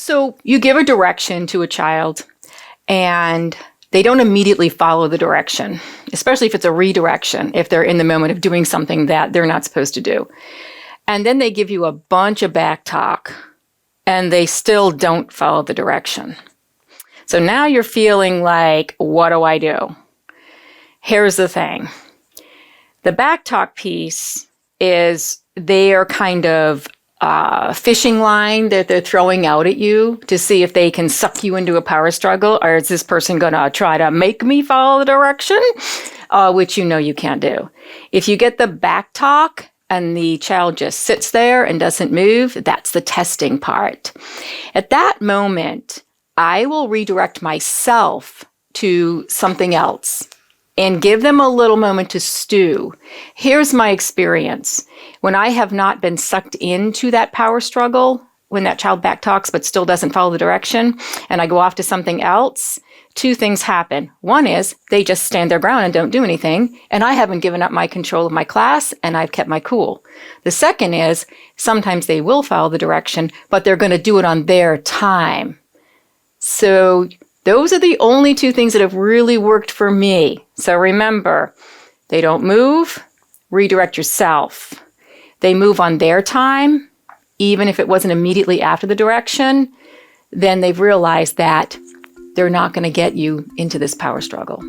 So you give a direction to a child and they don't immediately follow the direction, especially if it's a redirection, if they're in the moment of doing something that they're not supposed to do. And then they give you a bunch of back talk and they still don't follow the direction. So now you're feeling like, what do I do? Here's the thing. The back talk piece is their kind of fishing line that they're throwing out at you to see if they can suck you into a power struggle, or is this person going to try to make me follow the direction, which you know you can't do. If you get the back talk and the child just sits there and doesn't move, that's the testing part. At that moment, I will redirect myself to something else and give them a little moment to stew. Here's my experience. When I have not been sucked into that power struggle, when that child back talks but still doesn't follow the direction, and I go off to something else, two things happen. One is they just stand their ground and don't do anything, and I haven't given up my control of my class, and I've kept my cool. The second is sometimes they will follow the direction, but they're going to do it on their time. So those are the only two things that have really worked for me. So remember, they don't move, redirect yourself. They move on their time, even if it wasn't immediately after the direction, then they've realized that they're not going to get you into this power struggle.